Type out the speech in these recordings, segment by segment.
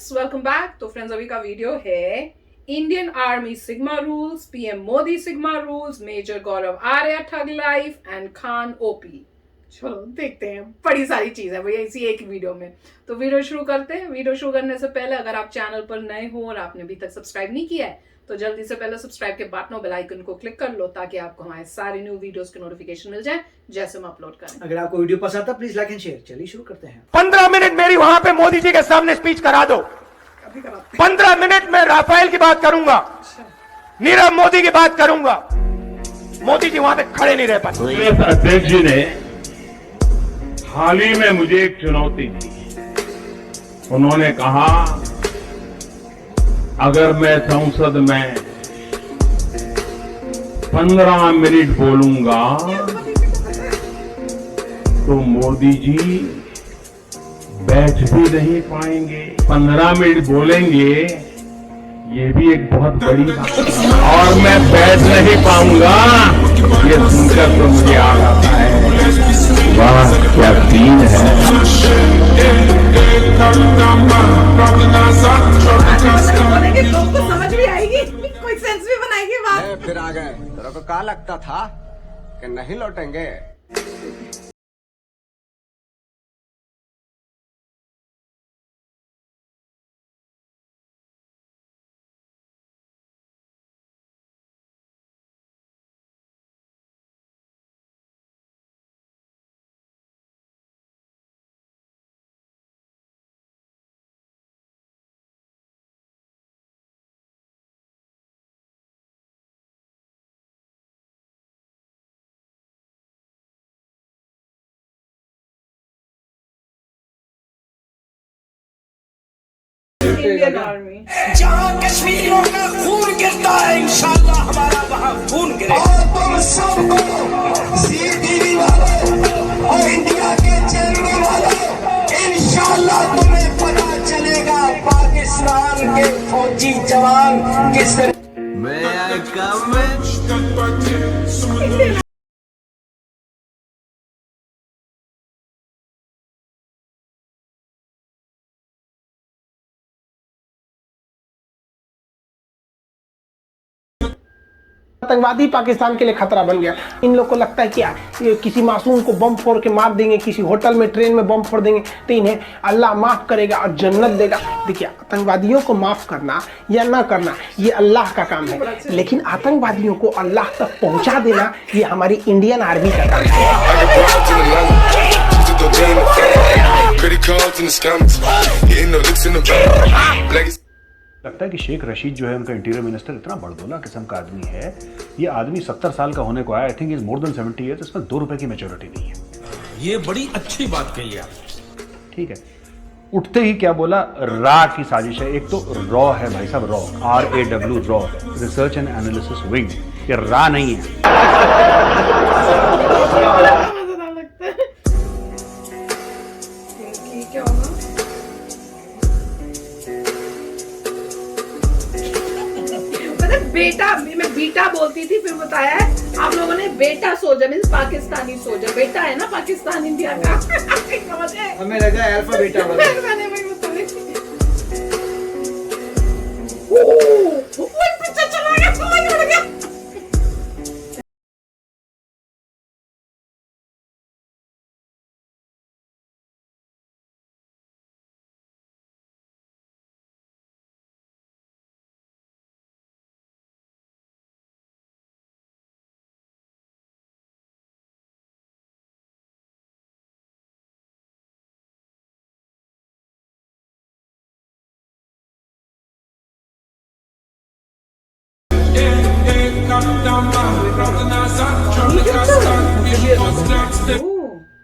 Friends, welcome back. तो friends, अभी का वीडियो है Indian army sigma rules, PM Modi sigma rules, major Gaurav Arya thug life and Khan OP. चलो देखते हैं, बड़ी सारी चीज है भैया इसी एक वीडियो में। तो वीडियो शुरू करते हैं। वीडियो शुरू करने से पहले अगर आप चैनल पर नए हो और आपने अभी तक सब्सक्राइब नहीं किया है तो जल्दी से पहले सब्सक्राइब के बटन और बेल आइकन को क्लिक कर लो ताकि आपको हमारे सारे न्यू वीडियोस के नोटिफिकेशन मिल जाए जैसे हम अपलोड करें। अगर आपको वीडियो पसंद आता प्लीज लाइक एंड शेयर। चलिए शुरू करते हैं। 15 मिनट मेरी वहां पे मोदी जी के सामने स्पीच करा दो। 15 मिनट में राफेल की बात करूंगा, नीरव मोदी की बात करूंगा। मोदी जी वहां पे खड़े नहीं रह पाते। अध्यक्ष जी ने हाल ही में मुझे एक चुनौती दी। उन्होंने कहा अगर मैं संसद में 15 मिनट बोलूंगा तो मोदी जी बैठ भी नहीं पाएंगे। 15 मिनट बोलेंगे ये भी एक बहुत बड़ी बात है और मैं बैठ नहीं पाऊंगा, ये सुनकर तो मुझे आ आता है वाह क्या सीन है। लोग को समझ भी आएगी, कोई सेंस भी बनाएगी बात। फिर आ गए। तेरे को क्या लगता था कि नहीं लौटेंगे? इंडियन आर्मी जहाँ कश्मीरियों का खून गिरता है इंशाल्लाह हमारा वहाँ खून गिरे। और तुम सबको जी टीवी वालों और इंडिया के चैनल वालों इंशाल्लाह तुम्हें पता चलेगा पाकिस्तान के फौजी जवान किस तरह। आतंकवादी पाकिस्तान के लिए खतरा बन गया। इन लोग को लगता है क्या ये किसी मासूम को बम फोड़ के मार देंगे, किसी होटल में ट्रेन में बम फोड़ देंगे तो इन्हें अल्लाह माफ करेगा और जन्नत देगा। देखिए, आतंकवादियों को माफ करना या ना करना ये अल्लाह का काम है, लेकिन आतंकवादियों को अल्लाह तक पहुंचा देना ये हमारी इंडियन आर्मी का काम है। लगता है कि शेख रशीद जो है उनका इंटीरियर मिनिस्टर इतना बड़बोला किस्म का आदमी है। ये आदमी 70 साल का होने को आया। I think is more than 70 years. इसमें 2 रुपए की मैच्योरिटी नहीं है। ये बड़ी अच्छी बात कही आप। ठीक है, उठते ही क्या बोला, रा की साजिश है। एक तो रॉ है भाई साहब, raw RAW raw, research and analysis wing. ये रा नहीं है। बेटा, मैं बीटा बोलती थी, फिर बताया है आप लोगों ने बेटा सोल्जर मींस पाकिस्तानी सोल्जर। बेटा है ना पाकिस्तान इंडिया का। समझे? हमें लगा अल्फा बेटा वाला। मैंने वही बताया। पिक्चर चला गया, समझ उड़ गया।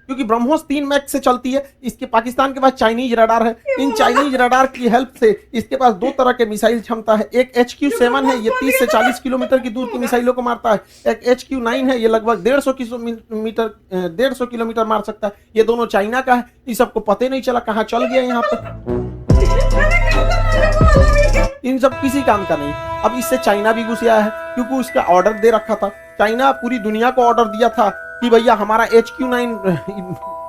क्योंकि ब्रह्मोस 3 मैक से चलती है। इसके पाकिस्तान के पास चाइनीज रडार है। इन चाइनीज रडार की हेल्प से इसके पास 2 तरह के मिसाइल क्षमता है। एक HQ-7 है, ये 30 से 40 किलोमीटर की दूर की मिसाइलों को मारता है। एक HQ-9 है, ये लगभग 150 किलोमीटर मार सकता है। ये दोनों चाइना का है। इस सबको पता नहीं चला कहाँ चल गया यहाँ पे। इन सब किसी काम का नहीं। अब इससे चाइना भी घुस आया है क्योंकि उसका ऑर्डर दे रखा था। चाइना पूरी दुनिया को ऑर्डर दिया था कि भैया हमारा HQ-9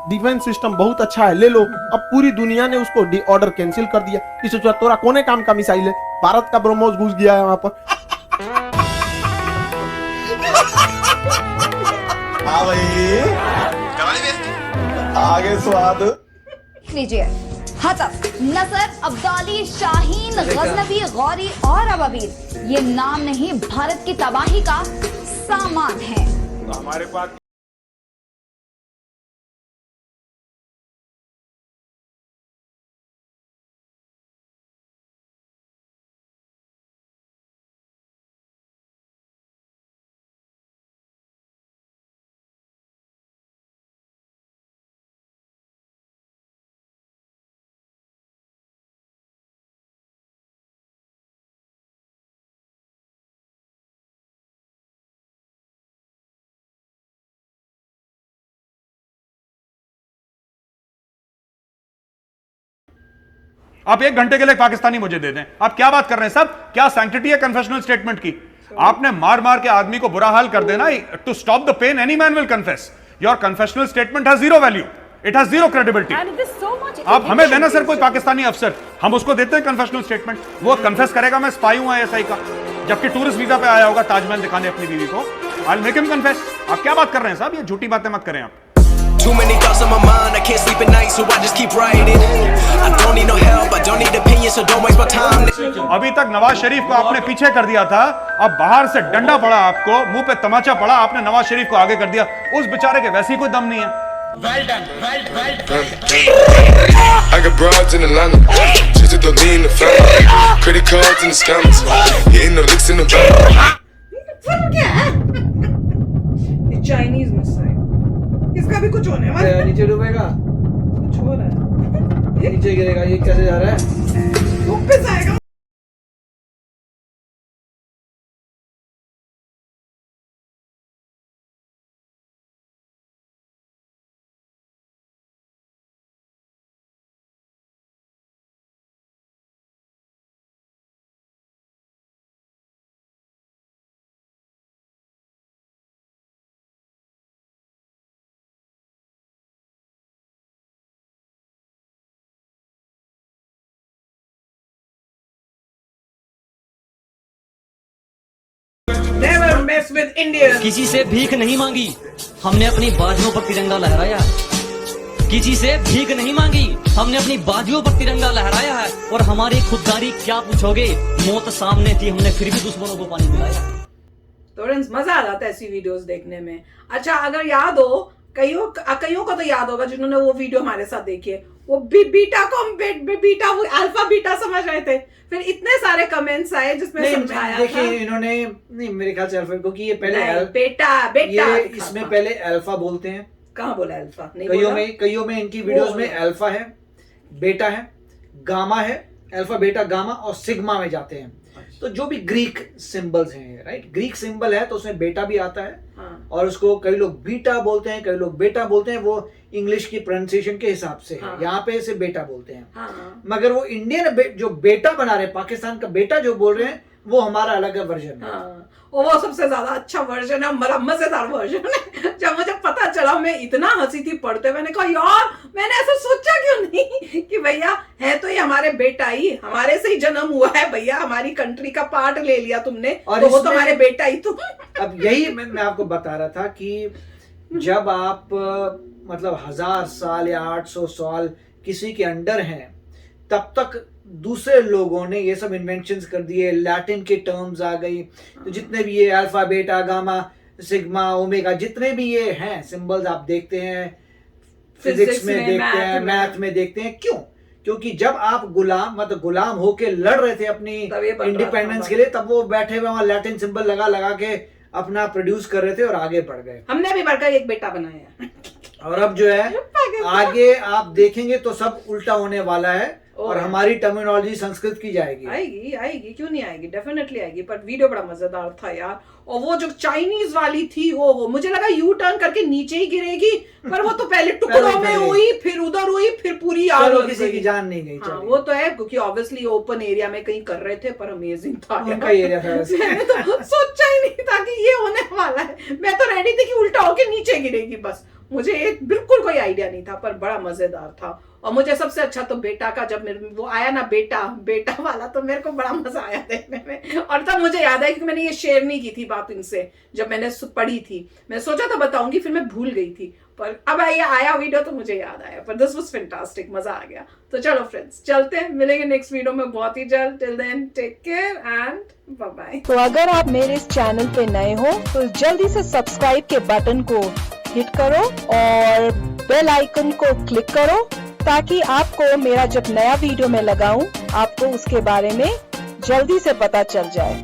डिफेंस सिस्टम बहुत अच्छा है, ले लो। अब पूरी दुनिया ने उसको ऑर्डर कैंसिल कर दिया। कि सोचा तोरा कोने काम का मिसाइल है, भारत का ब्रह्मोस घुस गया है वहां पर। हाँ भाई, आगे स्वाद लीजिए हतफ, नसर, अब्दाली, शाहीन, गजनवी, गौरी और अबाबीर, ये नाम नहीं भारत की तबाही का सामान है। हमारे पास आप 1 घंटे के लिए पाकिस्तानी मुझे दे दें। आप क्या बात कर रहे हैं साहब? क्या सैंक्टिटी है कन्फेशनल स्टेटमेंट की? आपने मार मार के आदमी को बुरा हाल कर देना। To stop the pain any man will confess. Your confessional statement has zero value, it has zero credibility. आप हमें देना सर कोई पाकिस्तानी अफसर, हम उसको देते हैं कन्फेशनल स्टेटमेंट, वो कन्फेस करेगा मैं स्पाई हूं ISI का, जबकि टूरिस्ट वीजा पे आया होगा ताजमहल दिखाने अपनी बीवी को। I will make him confess. आप क्या बात कर रहे हैं साहब? ये झूठी बातें मत करें आप। Too many thoughts on my mind, I can't sleep at night, so I just keep writing. I don't need no help, I don't need opinions, so don't waste my time. अभी तक नवाज शरीफ को आपने पीछे कर दिया था, अब बाहर से डंडा पड़ा आपको, मुंह पे तमाचा पड़ा, आपने नवाज शरीफ को आगे कर दिया। उस बेचारे के वैसे ही कोई दम नहीं है। Well done, well done. I got broads in Atlanta, just to lean in the family, credit cards and the scammers, hitting the licks in the back. क्या है? ये चाइनीज मिसाइल, इसका भी कुछ होने वाला है। नीचे डूबेगा, कुछ हो रहा है, नीचे गिरेगा। ये कैसे जा रहा है? ऊपर जाएगा। Never mess with Indians. किसी से भीख नहीं मांगी, हमने अपनी बाजुओं पर तिरंगा लहराया। किसी से भीख नहीं मांगी, हमने अपनी बाजुओं पर तिरंगा लहराया है। और हमारी खुददारी क्या पूछोगे, मौत सामने थी, हमने फिर भी दुश्मनों को पानी पिलाया। फ्रेंड्स, मजा आ जाता है ऐसी वीडियोस देखने में। अच्छा, अगर याद हो, कईयों को तो याद होगा जिन्होंने वो वीडियो हमारे साथ देखी है, वो बीटा को हम बीटा वो अल्फा बीटा समझ रहे थे, फिर इतने सारे कमेंट्स आए जिसमें समझाया था। देखिए इन्होंने, नहीं मेरे ख्याल से अल्फा, क्योंकि ये पहले बेटा ये इसमें पहले अल्फा बोलते हैं। कहाँ बोला अल्फा? कईयों में इनकी वीडियोस में अल्फा है, बेटा है, गामा है, अल्फा बेटा गामा और सिग्मा में जाते हैं। तो जो भी ग्रीक सिंबल्स हैं, राइट, ग्रीक सिंबल है तो उसमें बेटा भी आता है। हाँ। और उसको कई लोग बीटा बोलते हैं, कई लोग बेटा बोलते हैं, वो इंग्लिश की प्रोनाउंसिएशन के हिसाब से है। हाँ। यहाँ पे इसे बेटा बोलते हैं। हाँ। मगर वो इंडियन जो बेटा बना रहे हैं, पाकिस्तान का बेटा जो बोल रहे हैं, वो हमारा अलग वर्जन है। हाँ। और वो सबसे ज्यादा अच्छा वर्जन है, बड़ा मजेदार वर्जन है। जब मुझे पता चला, मैं इतना हंसी थी पढ़ते, मैंने कहा यार, मैंने ऐसा सोचा क्यों नहीं कि भैया है तो ये हमारे बेटा ही, हमारे से ही जन्म हुआ है भैया, हमारी कंट्री का पार्ट ले लिया तुमने, और तो वो तो हमारे बेटा ही तुम। अब यही मैं आपको बता रहा था कि जब आप मतलब 1000 साल या 800 साल किसी के अंडर हैं, तब तक दूसरे लोगों ने ये सब इन्वेंशंस कर दिए, लैटिन के टर्म्स आ गई। तो जितने भी ये alpha beta gamma sigma omega, जितने भी ये हैं सिंबल्स आप देखते हैं, फिजिक्स में देखते हैं, मैथ में देखते हैं। क्यों? क्योंकि जब आप गुलाम होके लड़ रहे थे अपनी इंडिपेंडेंस के लिए, तब वो बैठे हुए वहां लैटिन सिंबल लगा के अपना प्रोड्यूस कर रहे थे और आगे बढ़ गए। हमने भी बढ़कर एक बेटा बनाया। और अब जो है आगे आप देखेंगे तो सब उल्टा होने वाला है, और हमारी टर्मिनोलॉजी संस्कृत की जाएगी। आएगी क्यों नहीं आएगी, डेफिनेटली आएगी। पर वीडियो बड़ा मजेदार था यार। और वो जो चाइनीज वाली थी, वो मुझे लगा यू टर्न करके नीचे ही गिरेगी, पर वो तो पहले टुकड़ों में हुई, फिर उधर हुई, फिर पूरी आग लग किसी की जान नहीं गई। हाँ, वो तो है, क्योंकि ऑब्वियसली ओपन एरिया में कहीं कर रहे थे, पर अमेजिंग था। एरिया था। मैंने तो सोचा ही नहीं था कि ये होने वाला है। मैं तो रेडी थी कि उल्टा होके नीचे गिरेगी बस। मुझे एक बिल्कुल कोई आइडिया नहीं था, पर बड़ा मजेदार था। और मुझे सबसे अच्छा तो बेटा का, जब मेरे वो आया ना बेटा वाला, तो मेरे को बड़ा मजा आया देखने में। और तब मुझे याद है कि मैंने ये शेयर नहीं की थी बात इनसे जब मैंने पढ़ी थी। मैं सोचा था बताऊंगी, फिर मैं भूल गई थी, पर अब ये आया वीडियो तो मुझे याद आया। पर दिस वाज फैंटास्टिक, मजा आ गया। तो चलो फ्रेंड्स, चलते हैं, मिलेंगे नेक्स्ट वीडियो में बहुत ही जल्द। Till then take care and bye bye. तो अगर आप मेरे इस चैनल पे नए हो तो जल्दी से सब्सक्राइब के बटन को हिट करो और बेल आइकन को क्लिक करो, ताकि आपको मेरा जब नया वीडियो मैं लगाऊं आपको उसके बारे में जल्दी से पता चल जाए।